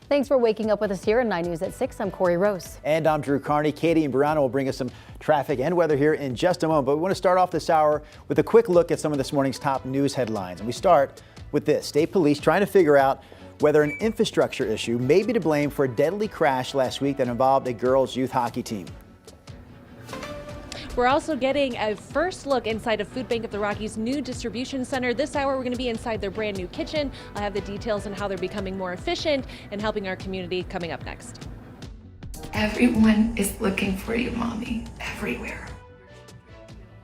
Thanks for waking up with us here in 9 News at 6. I'm Corey Rose. And I'm Drew Carney. Katie and Brianna will bring us some traffic and weather here in just a moment. But we want to start off this hour with a quick look at some of this morning's top news headlines. And we start with this. State police trying to figure out whether an infrastructure issue may be to blame for a deadly crash last week that involved a girls' youth hockey team. We're also getting a first look inside of Food Bank of the Rockies' new distribution center. This hour, we're going to be inside their brand new kitchen. I'll have the details on how they're becoming more efficient and helping our community coming up next. Everyone is looking for you, Mommy, everywhere.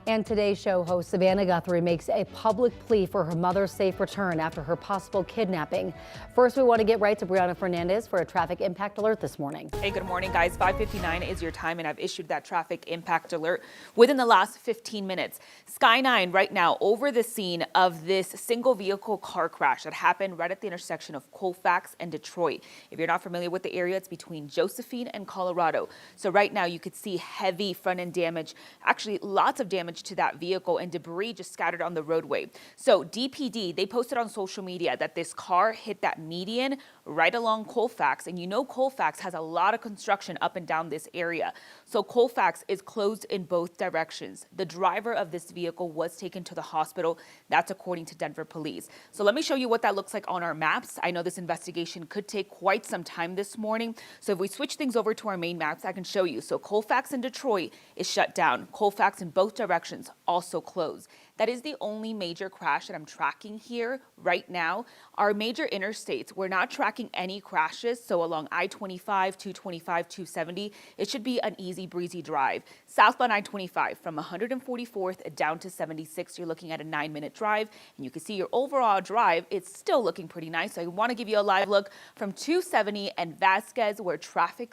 And today's show host Savannah Guthrie makes a public plea for her mother's safe return after her possible kidnapping. First, we want to get right to Brianna Fernandez for a traffic impact alert this morning. Hey, good morning, guys. 5:59 is your time, and I've issued that traffic impact alert within the last 15 minutes. Sky 9 right now over the scene of this single vehicle car crash that happened right at the intersection of Colfax and Detroit. If you're not familiar with the area, it's between Josephine and Colorado. So right now you could see heavy front end damage, actually lots of damage to that vehicle and debris just scattered on the roadway. So DPD, they posted on social media that this car hit that median right along Colfax, and you know Colfax has a lot of construction up and down this area. So Colfax is closed in both directions. The driver of this vehicle was taken to the hospital. That's according to Denver police. So let me show you what that looks like on our maps. I know this investigation could take quite some time this morning. So if we switch things over to our main maps, I can show you. So Colfax and Detroit is shut down. Colfax in both directions also closed. That is the only major crash that I'm tracking here right now. Our major interstates, we're not tracking any crashes. So along I-25, 225, 270, it should be an easy breezy drive. Southbound I-25 from 144th down to 76, you're looking at a 9-minute drive. And you can see your overall drive, it's still looking pretty nice. So I want to give you a live look from 270 and Vasquez, where traffic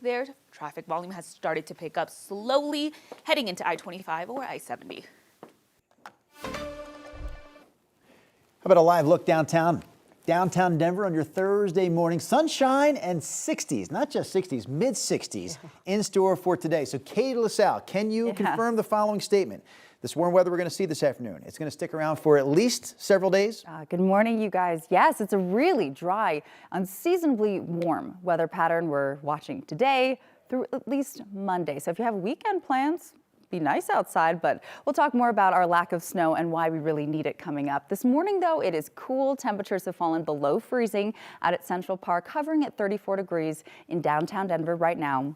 volume has started to pick up slowly heading into I-25 or I-70. How about a live look downtown Denver on your Thursday morning? Sunshine and 60s, not just 60s, mid 60s in store for today. So Katie LaSalle, can you confirm the following statement? This warm weather we're going to see this afternoon, it's going to stick around for at least several days? Good morning, you guys. Yes, it's a really dry, unseasonably warm weather pattern we're watching today through at least Monday. So if you have weekend plans, be nice outside, but we'll talk more about our lack of snow and why we really need it coming up. This morning, though, it is cool. Temperatures have fallen below freezing out at Central Park, hovering at 34 degrees in downtown Denver right now.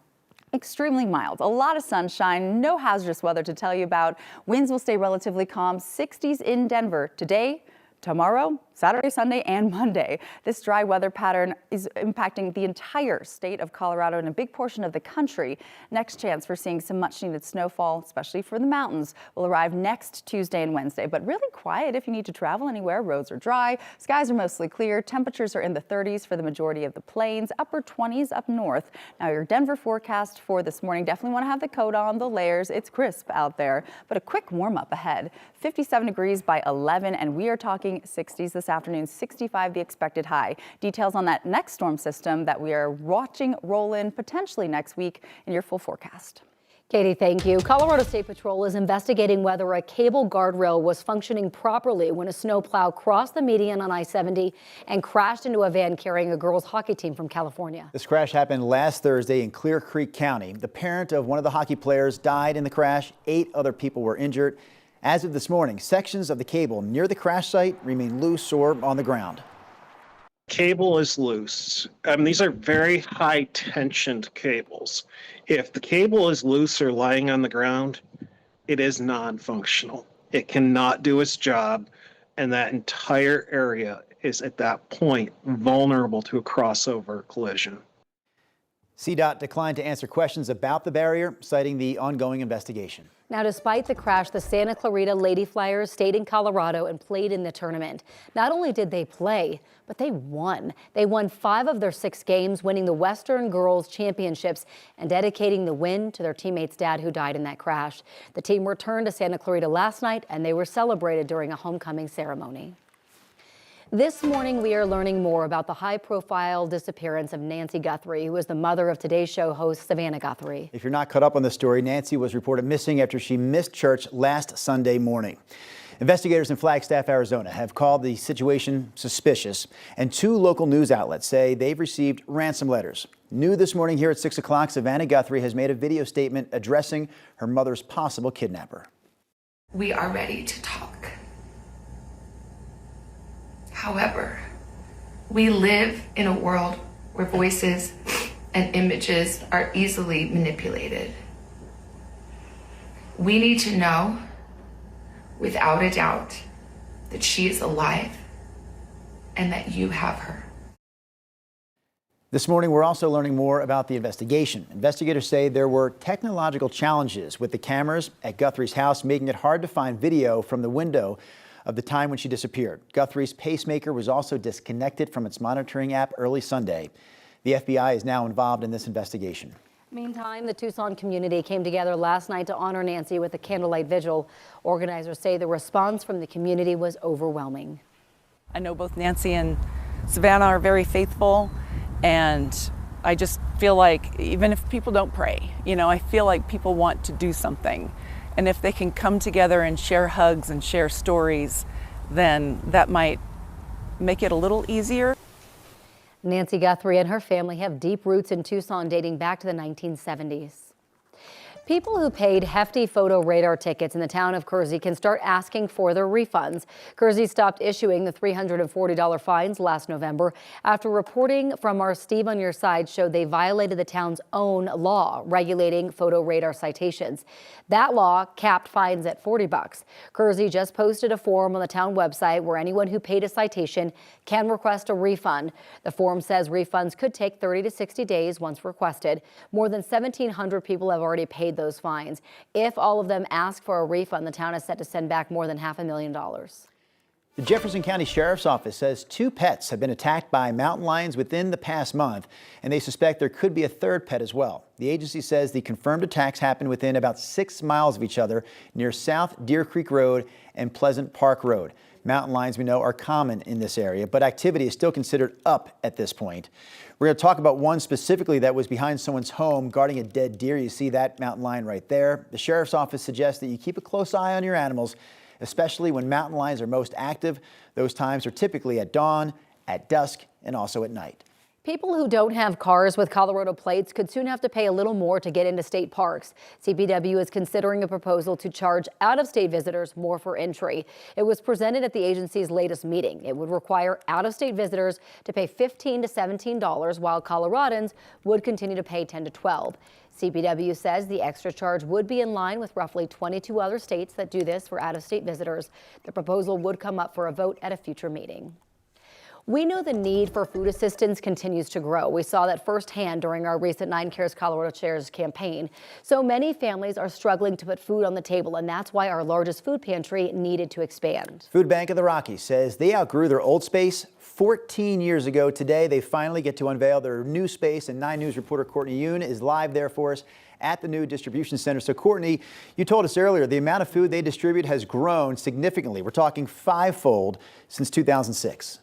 Extremely mild, a lot of sunshine, no hazardous weather to tell you about. Winds will stay relatively calm, 60s in Denver today, tomorrow, Saturday, Sunday, and Monday. This dry weather pattern is impacting the entire state of Colorado and a big portion of the country. Next chance for seeing some much needed snowfall, especially for the mountains, will arrive next Tuesday and Wednesday, but really quiet if you need to travel anywhere. Roads are dry, skies are mostly clear, temperatures are in the 30s for the majority of the plains, upper 20s up north. Now your Denver forecast for this morning, definitely want to have the coat on, the layers, it's crisp out there, but a quick warm up ahead. 57 degrees by 11, and we are talking 60s this afternoon, 65 the expected high. Details on that next storm system that we are watching roll in potentially next week in your full forecast. Katie, thank you. Colorado State Patrol is investigating whether a cable guardrail was functioning properly when a snowplow crossed the median on I-70 and crashed into a van carrying a girls' hockey team from California. This crash happened last Thursday in Clear Creek County. The parent of one of the hockey players died in the crash. 8 other people were injured. As of this morning, sections of the cable near the crash site remain loose or on the ground. Cable is loose. These are very high tensioned cables. If the cable is loose or lying on the ground, it is non-functional. It cannot do its job, and that entire area is at that point vulnerable to a crossover collision. CDOT declined to answer questions about the barrier, citing the ongoing investigation. Now, despite the crash, the Santa Clarita Lady Flyers stayed in Colorado and played in the tournament. Not only did they play, but they won. They won 5 of their 6 games, winning the Western Girls Championships and dedicating the win to their teammate's dad who died in that crash. The team returned to Santa Clarita last night, and they were celebrated during a homecoming ceremony. This morning, we are learning more about the high-profile disappearance of Nancy Guthrie, who is the mother of today's show host, Savannah Guthrie. If you're not caught up on the story, Nancy was reported missing after she missed church last Sunday morning. Investigators in Flagstaff, Arizona have called the situation suspicious, and 2 local news outlets say they've received ransom letters. New this morning here at 6 o'clock, Savannah Guthrie has made a video statement addressing her mother's possible kidnapper. We are ready to talk. However, we live in a world where voices and images are easily manipulated. We need to know, without a doubt, that she is alive and that you have her. This morning, we're also learning more about the investigation. Investigators say there were technological challenges with the cameras at Guthrie's house, making it hard to find video from the window of the time when she disappeared. Guthrie's pacemaker was also disconnected from its monitoring app early Sunday. The FBI is now involved in this investigation. Meantime, the Tucson community came together last night to honor Nancy with a candlelight vigil. Organizers say the response from the community was overwhelming. I know both Nancy and Savannah are very faithful, and I just feel like even if people don't pray, I feel like people want to do something. And if they can come together and share hugs and share stories, then that might make it a little easier. Nancy Guthrie and her family have deep roots in Tucson dating back to the 1970s. People who paid hefty photo radar tickets in the town of KUSA can start asking for their refunds. KUSA stopped issuing the $340 fines last November after reporting from our Steve on Your Side showed they violated the town's own law regulating photo radar citations. That law capped fines at $40. KUSA just posted a form on the town website where anyone who paid a citation can request a refund. The form says refunds could take 30 to 60 days once requested. More than 1,700 people have already paid those fines. If all of them ask for a refund, the town is set to send back more than $500,000. The Jefferson County Sheriff's Office says 2 pets have been attacked by mountain lions within the past month, and they suspect there could be a 3rd pet as well. The agency says the confirmed attacks happened within about 6 miles of each other near South Deer Creek Road and Pleasant Park Road. Mountain lions, we know, are common in this area, but activity is still considered up at this point. We're going to talk about one specifically that was behind someone's home guarding a dead deer. You see that mountain lion right there. The Sheriff's Office suggests that you keep a close eye on your animals, especially when mountain lions are most active. Those times are typically at dawn, at dusk, and also at night. People who don't have cars with Colorado plates could soon have to pay a little more to get into state parks. CPW is considering a proposal to charge out-of-state visitors more for entry. It was presented at the agency's latest meeting. It would require out-of-state visitors to pay $15 to $17, while Coloradans would continue to pay $10 to $12. CPW says the extra charge would be in line with roughly 22 other states that do this for out-of-state visitors. The proposal would come up for a vote at a future meeting. We know the need for food assistance continues to grow. We saw that firsthand during our recent 9 Cares Colorado Shares campaign. So many families are struggling to put food on the table, and that's why our largest food pantry needed to expand. Food Bank of the Rockies says they outgrew their old space 14 years ago. Today, they finally get to unveil their new space, and 9 News reporter Courtney Yoon is live there for us at the new distribution center. So Courtney, you told us earlier the amount of food they distribute has grown significantly. We're talking 5-fold since 2006.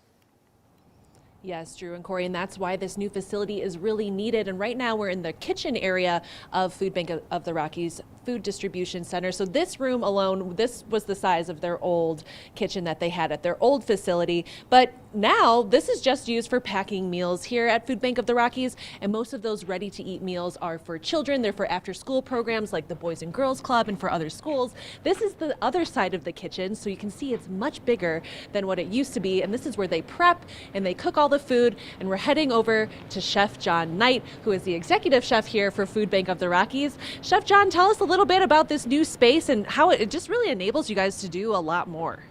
Yes, Drew and Corey, and that's why this new facility is really needed. And right now we're in the kitchen area of Food Bank of the Rockies Food Distribution Center. So this room alone, this was the size of their old kitchen that they had at their old facility. But now this is just used for packing meals here at Food Bank of the Rockies. And most of those ready to eat meals are for children. They're for after school programs like the Boys and Girls Club and for other schools. This is the other side of the kitchen. So you can see it's much bigger than what it used to be. And this is where they prep and they cook all the food. And we're heading over to Chef John Knight, who is the executive chef here for Food Bank of the Rockies. Chef John, tell us a little bit about this new space and how it just really enables you guys to do a lot more.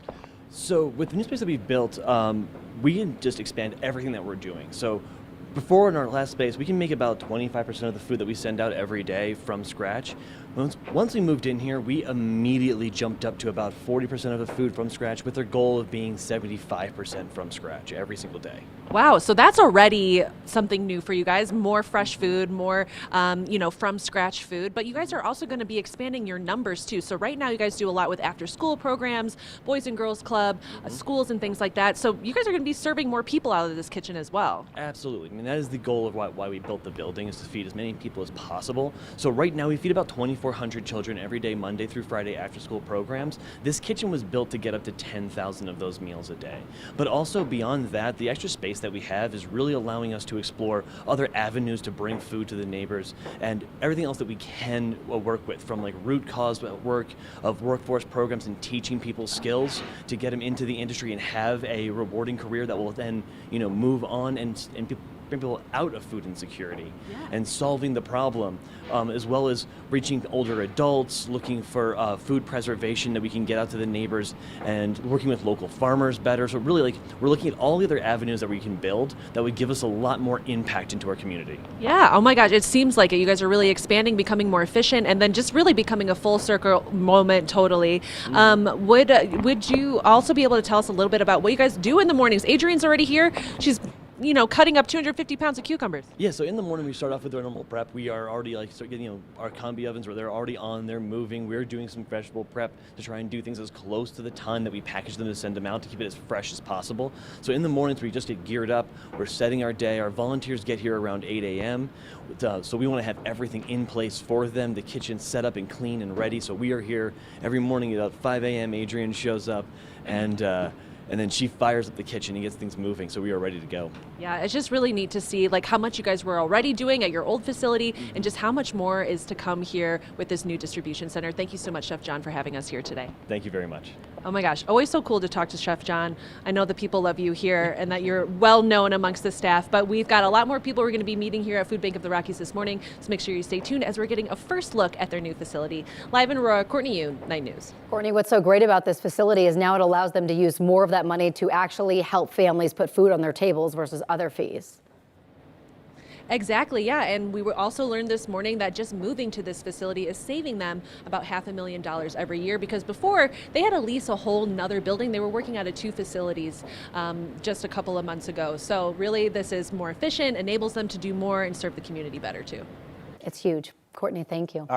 So with the new space that we've built, we can just expand everything that we're doing. So before in our last space, we can make about 25% of the food that we send out every day from scratch. Once we moved in here, we immediately jumped up to about 40% of the food from scratch with our goal of being 75% from scratch every single day. Wow, so that's already something new for you guys, more fresh food, more, from scratch food, but you guys are also going to be expanding your numbers too. So right now you guys do a lot with after school programs, Boys and Girls Club, schools and things like that. So you guys are going to be serving more people out of this kitchen as well. Absolutely. I mean, that is the goal of why we built the building, is to feed as many people as possible. So right now we feed about 25 2,400 children every day, Monday through Friday after school programs. This kitchen was built to get up to 10,000 of those meals a day. But also beyond that, the extra space that we have is really allowing us to explore other avenues to bring food to the neighbors and everything else that we can work with, from like root cause work of workforce programs and teaching people skills to get them into the industry and have a rewarding career that will then, move on and bring people out of food insecurity and solving the problem, as well as reaching older adults, looking for food preservation that we can get out to the neighbors and working with local farmers better. So really, we're looking at all the other avenues that we can build that would give us a lot more impact into our community. Yeah. Oh my gosh. It seems like it. You guys are really expanding, becoming more efficient, and then just really becoming a full circle moment. Totally. Would you also be able to tell us a little bit about what you guys do in the mornings? Adrienne's already here. She's cutting up 250 pounds of cucumbers. Yeah, so in the morning we start off with our normal prep. We are already start getting our combi ovens where they're already on, they're moving. We're doing some vegetable prep to try and do things as close to the time that we package them to send them out to keep it as fresh as possible. So in the mornings we just get geared up. We're setting our day. Our volunteers get here around 8 a.m. So we want to have everything in place for them, the kitchen set up and clean and ready. So we are here every morning at 5 a.m. Adrienne shows up and then she fires up the kitchen and gets things moving, so we are ready to go. Yeah, it's just really neat to see how much you guys were already doing at your old facility and just how much more is to come here with this new distribution center. Thank you so much, Chef John, for having us here today. Thank you very much. Oh my gosh, always so cool to talk to Chef John. I know the people love you here and that you're well known amongst the staff, but we've got a lot more people we're going to be meeting here at Food Bank of the Rockies this morning, so make sure you stay tuned as we're getting a first look at their new facility. Live in Aurora, Courtney Yoon, 9 News. Courtney, what's so great about this facility is now it allows them to use more of that money to actually help families put food on their tables versus other fees. Exactly, yeah, and we also learned this morning that just moving to this facility is saving them about $500,000 every year, because before they had to lease a whole nother building. They were working out of 2 facilities just a couple of months ago. So really this is more efficient, enables them to do more and serve the community better too. It's huge. Courtney, thank you.